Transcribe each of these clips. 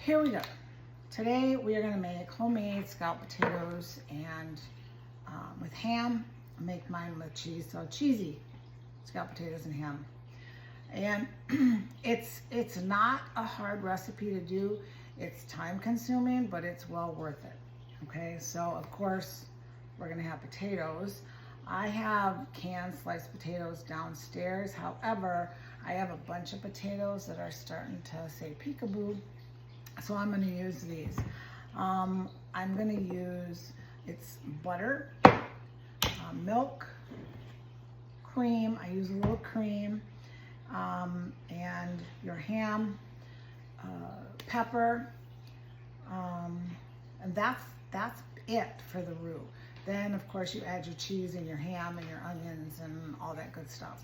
Here we go. Today we are going to make homemade scalloped potatoes and with ham. I'll make mine with cheese, so cheesy scalloped potatoes and ham. And it's not a hard recipe to do. It's time consuming, but it's well worth it. Okay, so of course we're going to have potatoes. I have canned sliced potatoes downstairs. However, I have a bunch of potatoes that are starting to say peekaboo. So I'm going to use these. I'm going to use, it's butter, milk, cream. I use a little cream, and your ham, pepper, and that's it for the roux. Then of course you add your cheese and your ham and your onions and all that good stuff.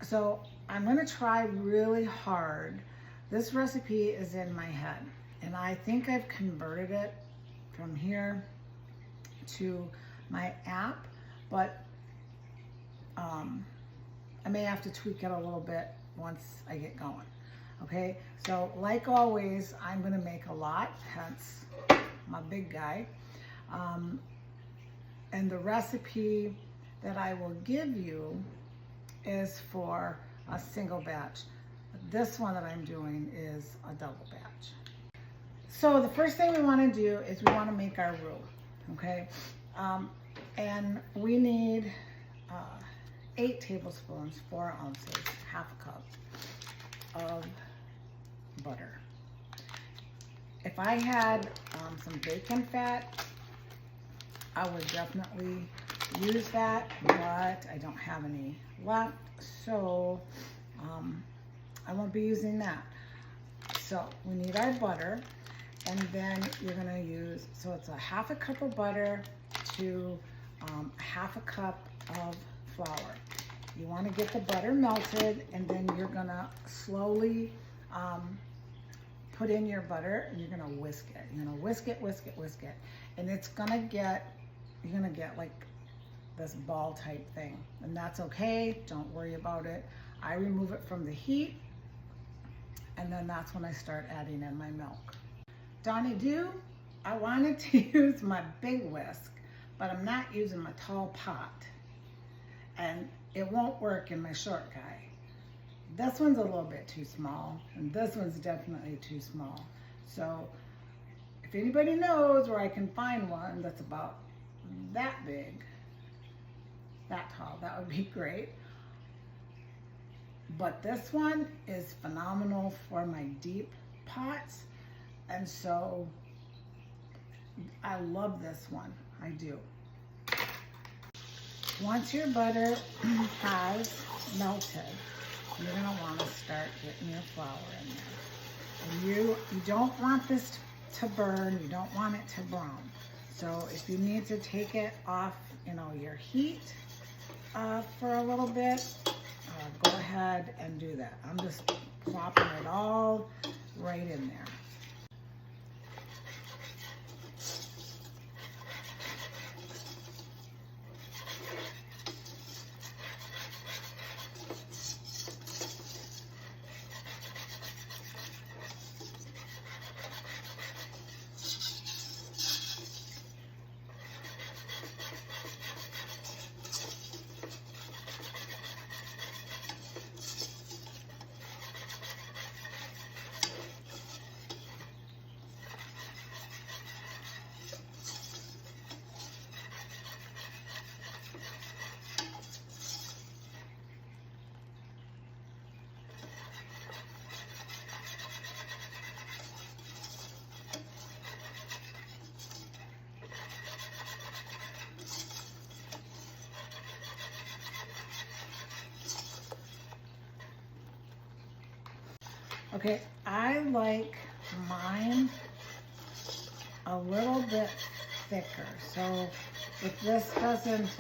So I'm going to try really hard. This recipe is in my head, and I think I've converted it from here to my app, but I may have to tweak it a little bit once I get going. Okay, so like always, I'm going to make a lot, hence my big guy. And the recipe that I will give you is for a single batch. This one that I'm doing is a double batch. So the first thing we want to do is we want to make our roux, okay? And we need 8 tablespoons, 4 ounces, half a cup of butter. If I had some bacon fat, I would definitely use that, but I don't have any left, so I won't be using that. So we need our butter, and then you're gonna use, so it's a half a cup of butter to half a cup of flour. You wanna get the butter melted, and then you're gonna slowly put in your butter, and you're gonna whisk it. You're gonna whisk it, whisk it, whisk it. And it's gonna get, you're gonna get like this ball type thing. And that's okay, don't worry about it. I remove it from the heat, and then that's when I start adding in my milk. Donnie do, I wanted to use my big whisk, but I'm not using my tall pot. And it won't work in my short guy. This one's a little bit too small, and this one's definitely too small. So if anybody knows where I can find one that's about that big, that tall, that would be great. But this one is phenomenal for my deep pots, and so I love this one, I do. Once your butter has melted, you're gonna wanna start getting your flour in there. And you don't want this to burn, you don't want it to brown. So if you need to take it off, your heat for a little bit, go ahead and do that. I'm just plopping it all right in there. Okay, I like mine a little bit thicker. So if this doesn't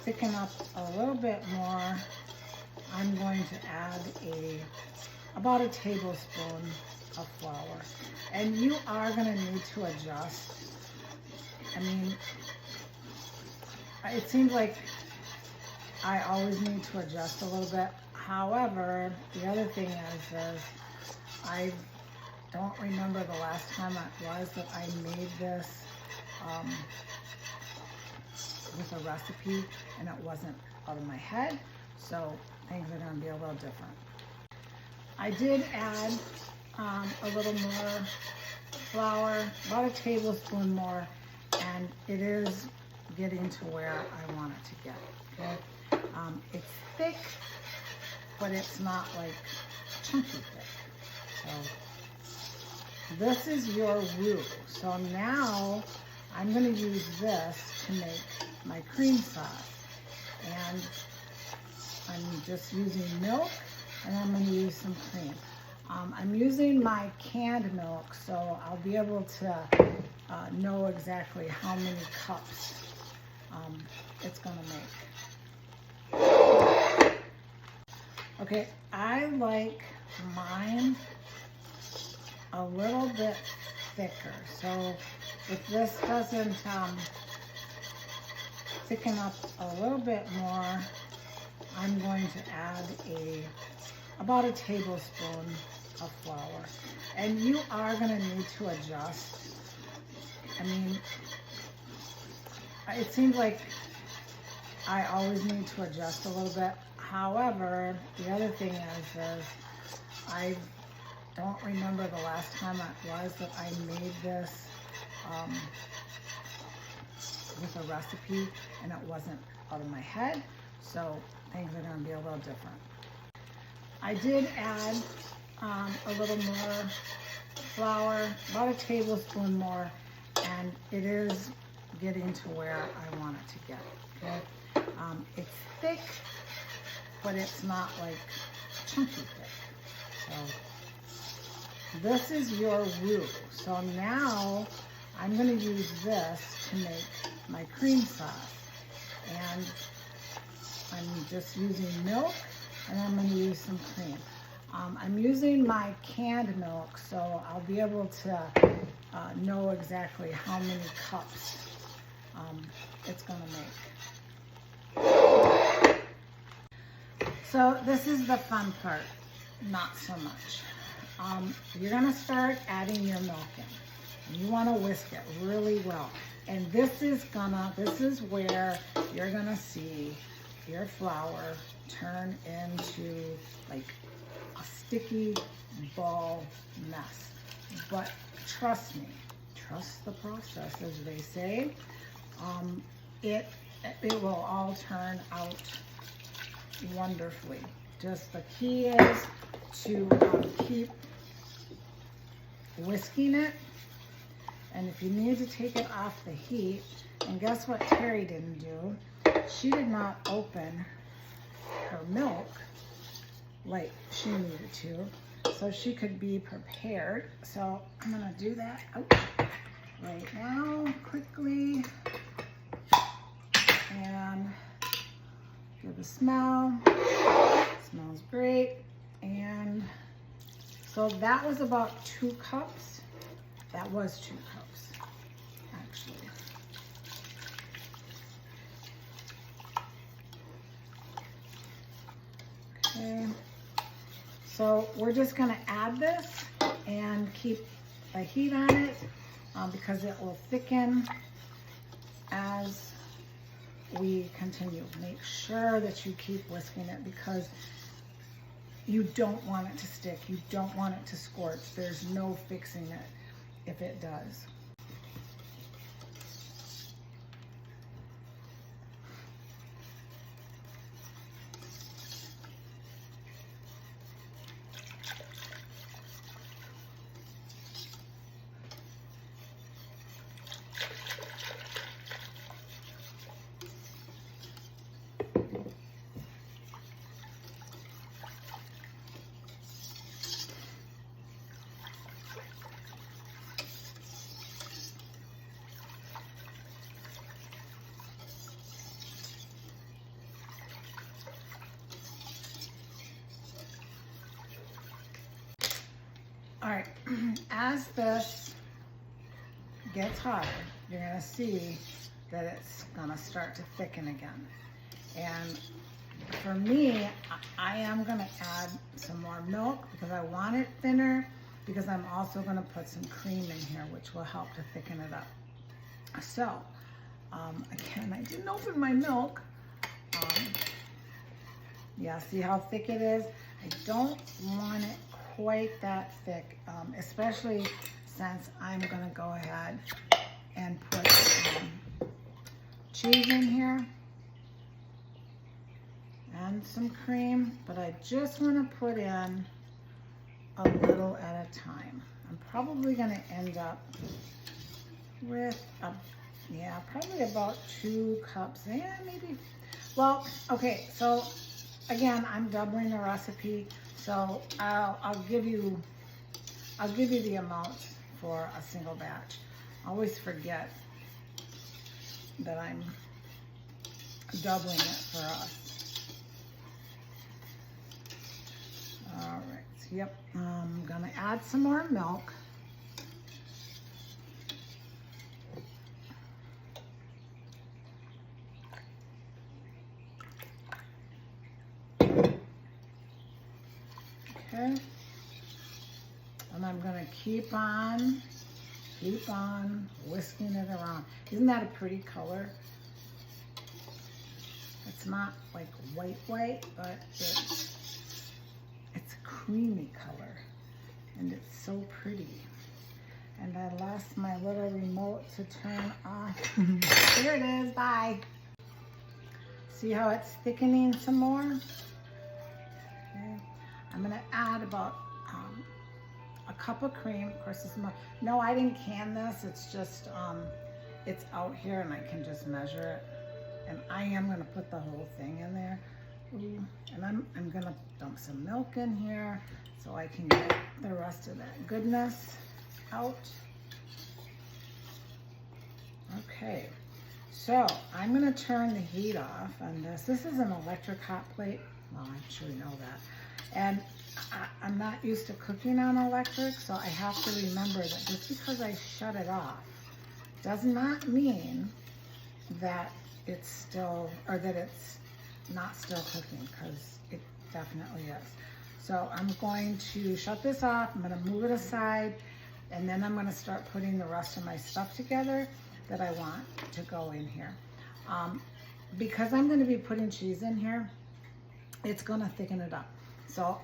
thicken up a little bit more, I'm going to add about a tablespoon of flour. And you are going to need to adjust. I mean, it seems like I always need to adjust a little bit. However, the other thing is I don't remember the last time it was that I made this with a recipe and it wasn't out of my head, so things are going to be a little different. I did add a little more flour, about a tablespoon more, and it is getting to where I want it to get. Okay? It's thick, but it's not like chunky thick. So this is your roux. So now I'm going to use this to make my cream sauce. And I'm just using milk, and I'm going to use some cream. I'm using my canned milk, so I'll be able to know exactly how many cups it's going to make. Okay, I like mine a little bit thicker, so if this doesn't thicken up a little bit more, I'm going to add about a tablespoon of flour. And you are going to need to adjust. I mean, it seems like I always need to adjust a little bit. However, the other thing is I don't remember the last time it was that I made this with a recipe and it wasn't out of my head, so things are going to be a little different. I did add a little more flour, about a tablespoon more, and it is getting to where I want it to get. Okay? It's thick, but it's not like chunky thick. So this is your roux. So now I'm going to use this to make my cream sauce. And I'm just using milk, and I'm going to use some cream. I'm using my canned milk, so I'll be able to know exactly how many cups it's going to make. So this is the fun part, not so much. You're going to start adding your milk in. You want to whisk it really well. And this is where you're going to see your flour turn into like a sticky ball mess. But trust me, trust the process, as they say. It will all turn out wonderfully. Just the key is to keep whisking it. And if you need to take it off the heat, and guess what Terry didn't do? She did not open her milk like she needed to, so she could be prepared. So I'm gonna do that right now quickly and give a smell. Smells great. And so that was about 2 cups. That was 2 cups, actually. Okay, so we're just going to add this and keep the heat on it because it will thicken as we continue. Make sure that you keep whisking it because you don't want it to stick. You don't want it to scorch. There's no fixing it if it does. All right, as this gets hotter, you're gonna see that it's gonna start to thicken again. And for me, I am gonna add some more milk because I want it thinner, because I'm also gonna put some cream in here, which will help to thicken it up. So, again, I didn't open my milk. Yeah, see how thick it is? I don't want it quite that thick, especially since I'm gonna go ahead and put cheese in here and some cream, but I just wanna put in a little at a time. I'm probably gonna end up with probably about 2 cups, maybe. Well, okay, so again, I'm doubling the recipe, so I'll give you the amount for a single batch. I always forget that I'm doubling it for us. All right, so yep, I'm gonna add some more milk. Okay, and I'm gonna keep on whisking it around. Isn't that a pretty color? It's not like white, but it's a creamy color, and it's so pretty. And I lost my little remote to turn off. Here it is, bye. See how it's thickening some more? Okay. I'm gonna add about a cup of cream. Of course, it's more. No, I didn't can this. It's just, it's out here and I can just measure it. And I am gonna put the whole thing in there. Ooh. And I'm gonna dump some milk in here so I can get the rest of that goodness out. Okay, so I'm gonna turn the heat off on this. This is an electric hot plate. Well, I'm sure you know that. And I'm not used to cooking on electric, so I have to remember that just because I shut it off does not mean that it's still, or that it's not still cooking, because it definitely is. So I'm going to shut this off, I'm gonna move it aside, and then I'm gonna start putting the rest of my stuff together that I want to go in here. Because I'm gonna be putting cheese in here, it's gonna thicken it up. So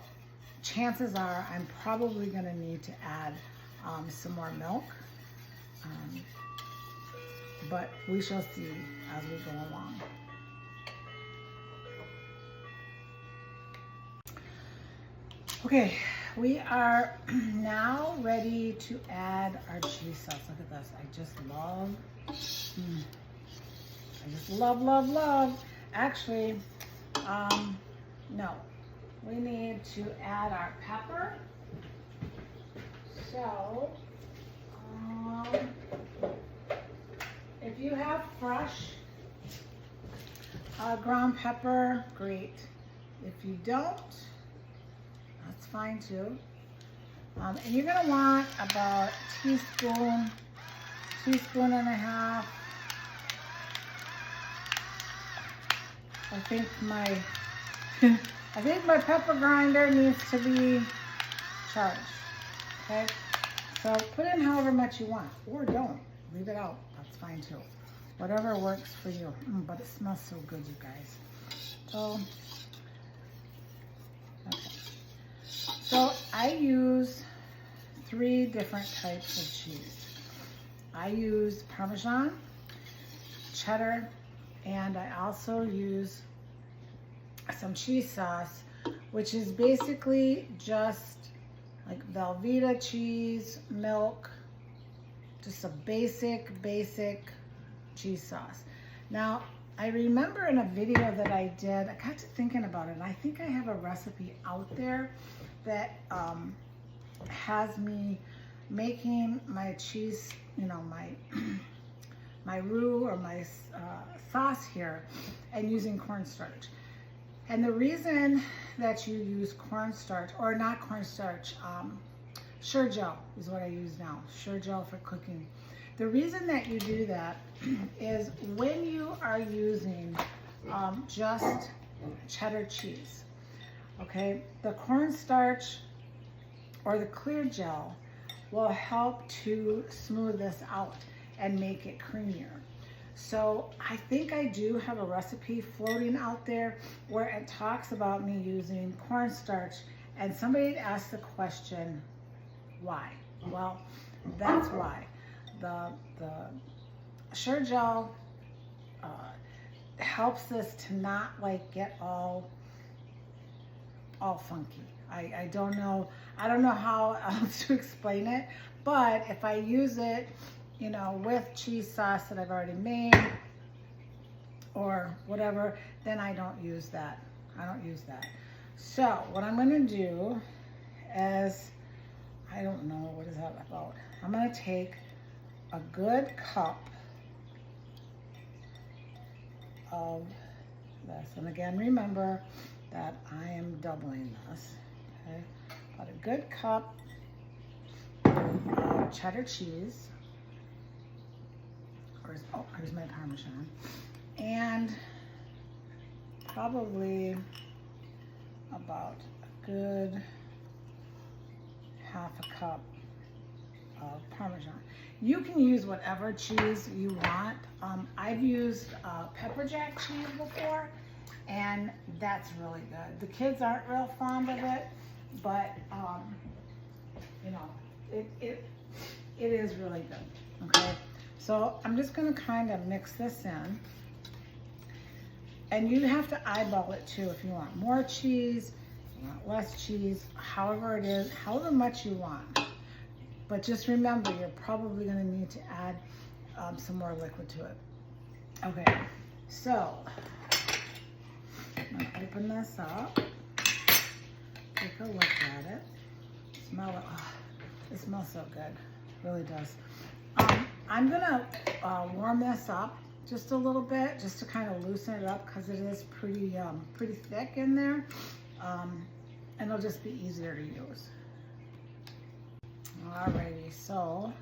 chances are I'm probably gonna need to add some more milk, but we shall see as we go along. Okay, we are now ready to add our cheese sauce. Look at this, I just love. Actually, no. We need to add our pepper. So, if you have fresh ground pepper, great. If you don't, that's fine too. And you're gonna want about a teaspoon and a half. I think my pepper grinder needs to be charged, okay? So put in however much you want, or don't. Leave it out, that's fine too. Whatever works for you. But it smells so good, you guys. So, okay. So I use 3 different types of cheese. I use Parmesan, cheddar, and I also use some cheese sauce, which is basically just like Velveeta cheese, milk, just a basic cheese sauce. Now, I remember in a video that I did, I got to thinking about it, and I think I have a recipe out there that has me making my cheese, you know, my roux or my sauce here, and using cornstarch. And the reason that you use cornstarch, or not cornstarch, Sure Gel is what I use now, Sure Gel for cooking. The reason that you do that is when you are using just cheddar cheese. Okay, the cornstarch or the clear gel will help to smooth this out and make it creamier. So I think I do have a recipe floating out there where it talks about me using cornstarch, and somebody asked the question, why? Well, that's why. The Sure Gel helps this to not like get all funky. I don't know how else to explain it, but if I use it, you know, with cheese sauce that I've already made or whatever, then I don't use that. So what I'm gonna do is, I don't know, what is that about? I'm gonna take a good cup of this, and again, remember that I am doubling this, okay? About a good cup of cheddar cheese. Here's my Parmesan. And probably about a good half a cup of Parmesan. You can use whatever cheese you want. I've used pepper jack cheese before, and that's really good. The kids aren't real fond of it, but you know, it is really good. Okay, so I'm just going to kind of mix this in, and you have to eyeball it too. If you want more cheese, you want less cheese, however it is, however much you want. But just remember, you're probably going to need to add some more liquid to it. Okay, so I'm going to open this up, take a look at it, smell it. Oh, it smells so good, it really does. I'm going to warm this up just a little bit, just to kind of loosen it up, because it is pretty thick in there, and it'll just be easier to use. Alrighty, so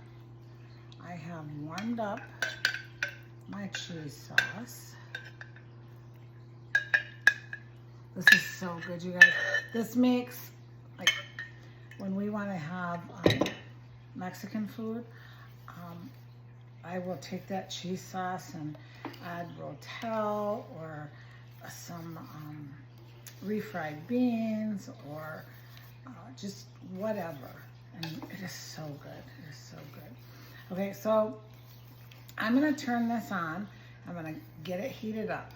I have warmed up my cheese sauce. This is so good, you guys. This makes, like, when we want to have Mexican food, I will take that cheese sauce and add rotel or some refried beans or just whatever. And it is so good. It is so good. Okay, so I'm going to turn this on. I'm going to get it heated up.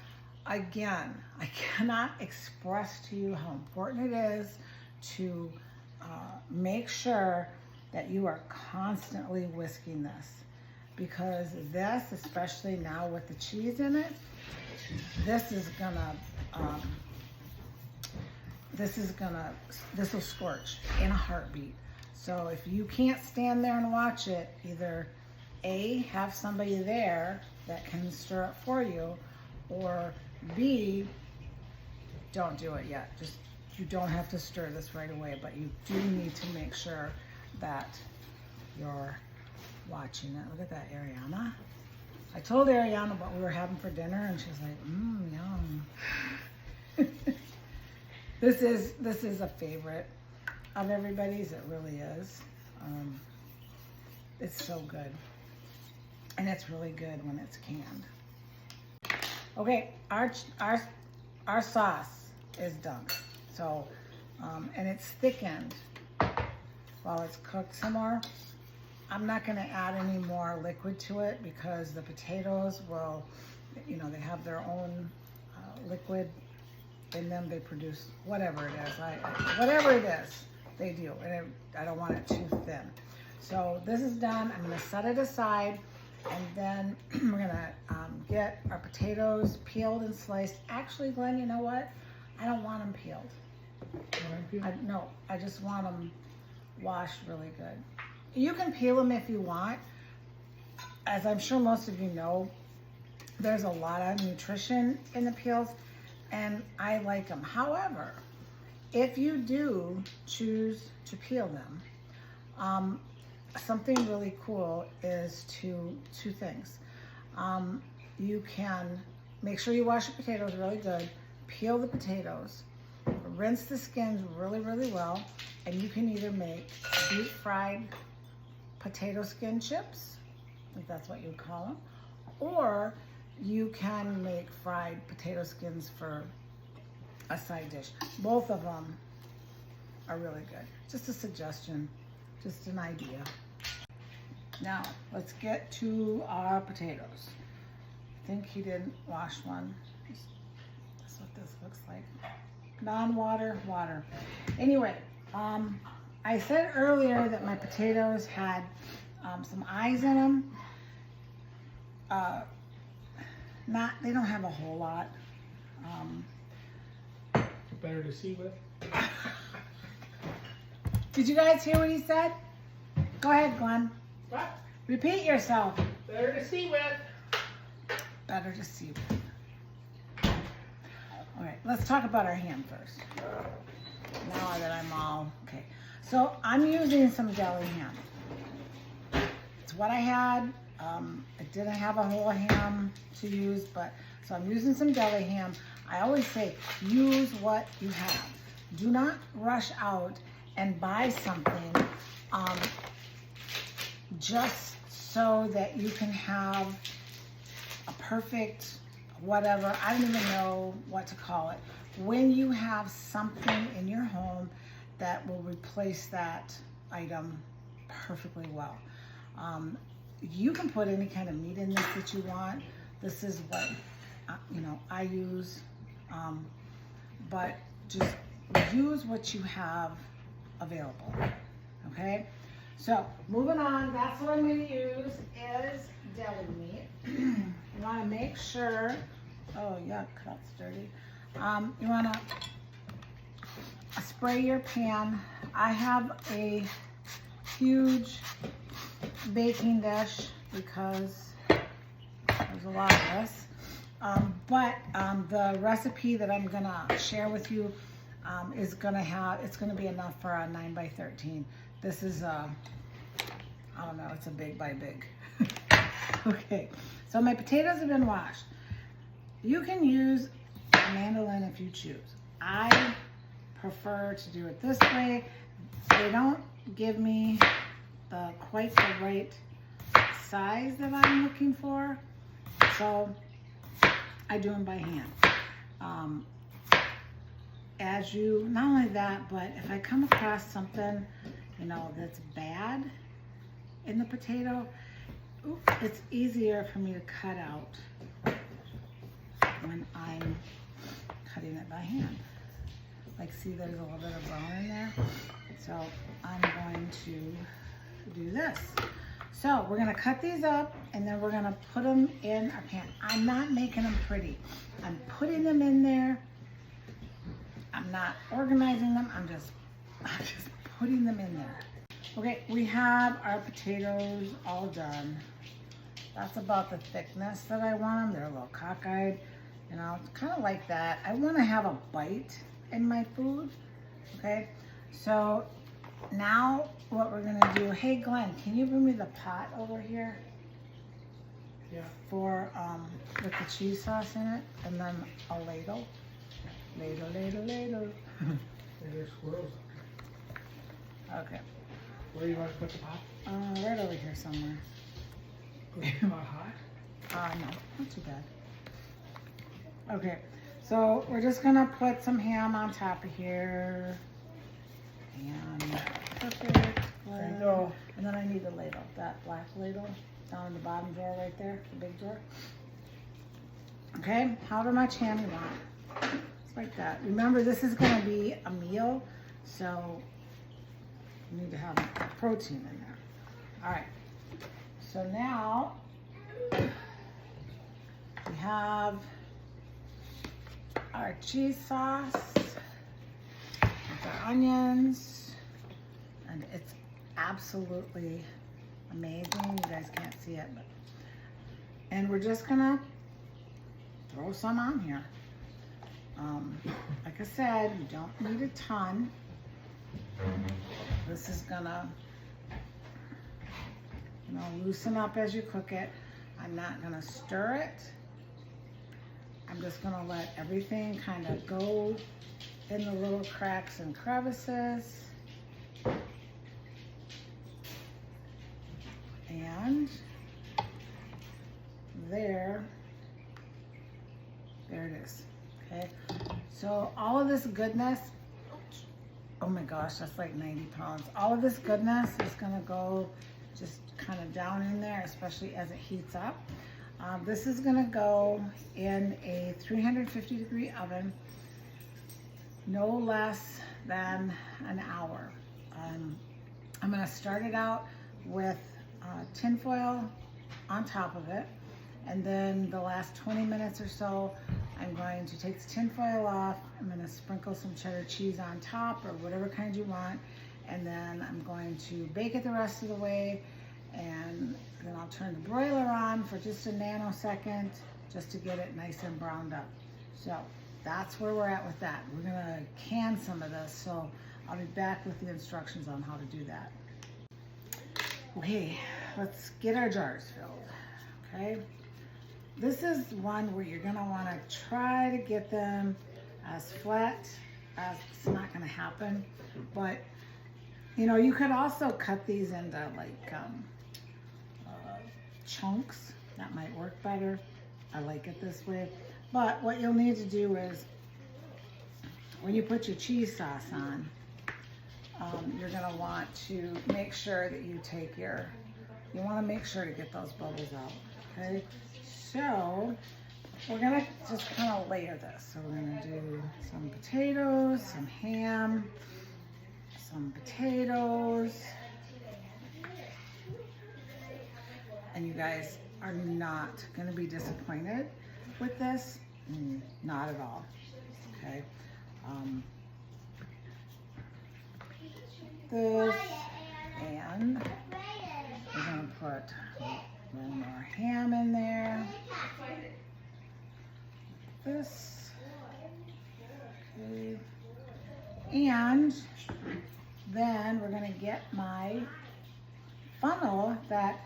Again, I cannot express to you how important it is to make sure that you are constantly whisking this, because this, especially now with the cheese in it, this will scorch in a heartbeat. So if you can't stand there and watch it, either A, have somebody there that can stir it for you, or B, don't do it yet. Just, you don't have to stir this right away, but you do need to make sure that you're watching it. Look at that, Ariana. I told Ariana what we were having for dinner, and she's like, yum. This is a favorite of everybody's. It really is. It's so good, and it's really good when it's canned. Okay, our sauce is done. So, and it's thickened while it's cooked some more. I'm not going to add any more liquid to it, because the potatoes will, you know, they have their own liquid in them. They produce whatever it is. Whatever it is, they do, and I don't want it too thin. So this is done. I'm going to set it aside, and then we're going to get our potatoes peeled and sliced. Actually, Glenn, you know what? I don't want them peeled. No, I just want them washed really good. You can peel them if you want. As I'm sure most of you know, there's a lot of nutrition in the peels, and I like them. However, if you do choose to peel them, something really cool is two things. You can make sure you wash your potatoes really good, peel the potatoes, rinse the skins really, really well, and you can either make deep fried potato skin chips, if that's what you would call them, or you can make fried potato skins for a side dish. Both of them are really good. Just a suggestion, just an idea. Now, let's get to our potatoes. I think he didn't wash one. That's what this looks like. Non-water, water. Anyway, I said earlier that my potatoes had some eyes in them. They don't have a whole lot. Better to see with. Did you guys hear what he said? Go ahead, Glenn. What? Repeat yourself. Better to see with. Better to see with. All right, let's talk about our ham first. Now that I'm all, okay. So I'm using some deli ham. It's what I had. I didn't have a whole ham to use, but so I'm using some deli ham. I always say, use what you have. Do not rush out and buy something just so that you can have a perfect whatever. I don't even know what to call it. When you have something in your home that will replace that item perfectly well. You can put any kind of meat in this that you want. This is what I use, but just use what you have available. Okay, so moving on, that's what I'm going to use is deli meat. You want to make sure, oh yuck, that's dirty. You want to spray your pan. I have a huge baking dish because there's a lot of this. But the recipe that I'm gonna share with you it's gonna be enough for a 9 by 13. This is I don't know, it's a big by big. Okay, so my potatoes have been washed. You can use a mandolin if you choose. I prefer to do it this way. They don't give me quite the right size that I'm looking for, so I do them by hand. Not only that, but if I come across something, that's bad in the potato, it's easier for me to cut out when I'm cutting it by hand. Like, see, there's a little bit of brown in there, so I'm going to do this. So we're gonna cut these up and then we're gonna put them in our pan. I'm not making them pretty. I'm putting them in there. I'm not organizing them. I'm just putting them in there. Okay, we have our potatoes all done. That's about the thickness that I want them. They're a little cockeyed, it's kind of like that. I want to have a bite in my food. Okay, so now what we're gonna do, hey Glenn, can you bring me the pot over here? Yeah. For with the cheese sauce in it, and then a ladle. Ladle. There's squirrels. Okay. Where do you want to put the pot? Right over here somewhere. It's not hot? No, not too bad. Okay, so we're just gonna put some ham on top of here. And perfect. There you go. And then I need a ladle, that black ladle down in the bottom drawer right there, the big drawer. Okay, however much ham you want. Just like that. Remember, this is gonna be a meal, so you need to have protein in there. All right, so now we have our cheese sauce with our onions, and it's absolutely amazing. You guys can't see it, and we're just gonna throw some on here. Like I said, you don't need a ton. This is gonna, loosen up as you cook it. I'm not gonna stir it. I'm just gonna let everything kind of go in the little cracks and crevices. And there it is, okay? So all of this goodness, oh my gosh, that's like 90 pounds. All of this goodness is gonna go just kind of down in there, especially as it heats up. This is gonna go in a 350-degree oven, no less than an hour. I'm gonna start it out with tin foil on top of it, and then the last 20 minutes or so, I'm going to take the tin foil off. I'm gonna sprinkle some cheddar cheese on top or whatever kind you want, and then I'm going to bake it the rest of the way, and then I'll turn the broiler on for just a nanosecond just to get it nice and browned up. So that's where we're at with that. We're gonna can some of this, so I'll be back with the instructions on how to do that. Okay, let's get our jars filled, okay? This is one where you're gonna wanna try to get them as flat as it's not gonna happen, but you know, you could also cut these into like chunks. That might work better. I like it this way. But what you'll need to do is, when you put your cheese sauce on, you're gonna want to make sure that you take you wanna make sure to get those bubbles out, okay? So we're gonna just kind of layer this. So we're gonna do some potatoes, some ham, some potatoes. And you guys are not gonna be disappointed with this. Not at all, okay? This, and we're gonna put a little more ham in there. This, okay. And then we're gonna get my funnel that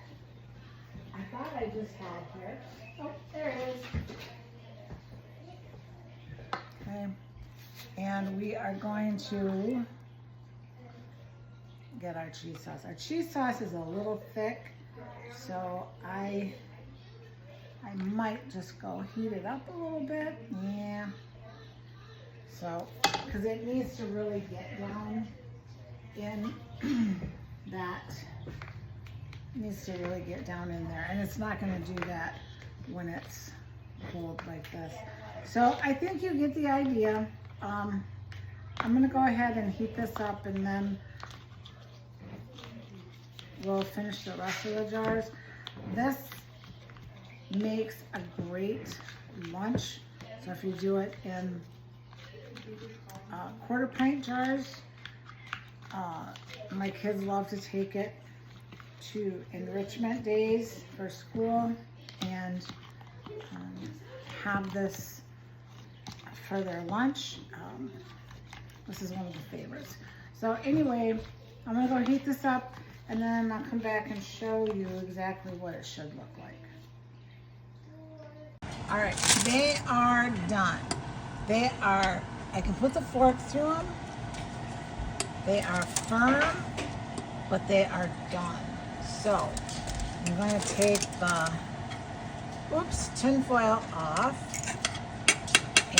I thought I just had here. Oh, there it is. Okay, and we are going to get our cheese sauce. Our cheese sauce is a little thick, so I might just go heat it up a little bit. Yeah. So, because it needs to really get down in that, needs to really get down in there, and it's not going to do that when it's cold like this. So I think you get the idea. I'm going to go ahead and heat this up, and then we'll finish the rest of the jars. This makes a great lunch. So if you do it in quarter pint jars, my kids love to take it to enrichment days for school and have this for their lunch. This is one of the favorites. So anyway, I'm gonna go heat this up, and then I'll come back and show you exactly what it should look like. All right, they are done. They are, I can put the fork through them. They are firm, but they are done. So I'm going to take the tin foil off,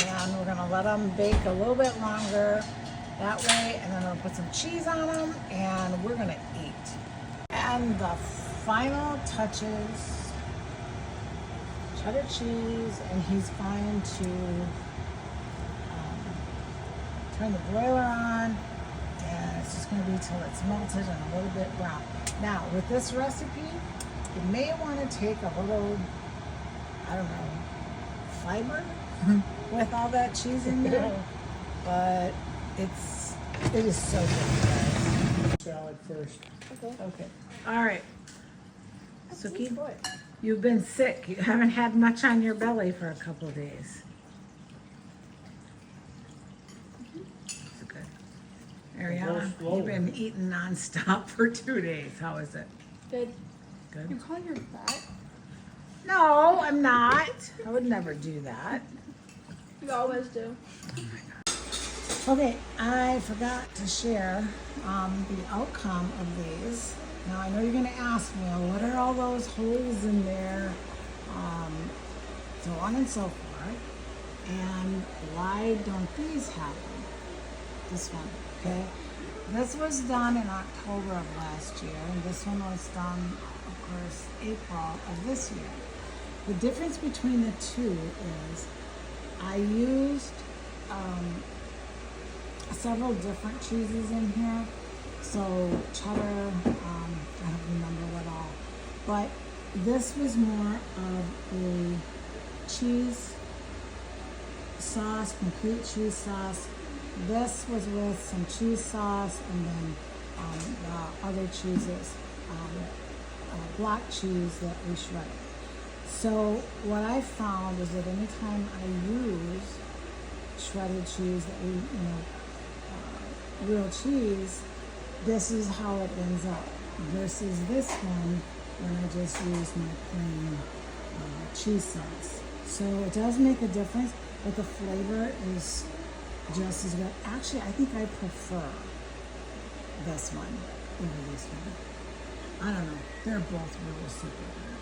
and we're going to let them bake a little bit longer that way, and then I'll put some cheese on them, and we're going to eat. And the final touches, cheddar cheese, and he's going to turn the broiler on, and it's just going to be till it's melted and a little bit brown. Now, with this recipe, you may want to take a little, I don't know, fiber with all that cheese in there, but it is so good. Salad first. Okay. All right. Suki, you've been sick. You haven't had much on your belly for a couple of days. That's good. Ariana, you've been eating nonstop for 2 days. How is it? Good. Good. You're calling her fat? No, I'm not. I would never do that. You always do. Okay, I forgot to share the outcome of these. Now I know you're gonna ask me, "Oh, what are all those holes in there, so on and so forth, and why don't these happen?" This one, okay? This was done in October of last year, and this one was done, of course, April of this year. The difference between the two is I used several different cheeses in here. So cheddar, I don't remember what all, but this was more of a cheese sauce, complete cheese sauce. This was with some cheese sauce and then the other cheeses, block cheese that we shredded. So what I found is that anytime I use shredded cheese that we, real cheese, this is how it ends up versus this one when I just use my plain cheese sauce. So it does make a difference, but the flavor is just as good. Actually, I think I prefer this one over this one. I don't know. They're both really super good.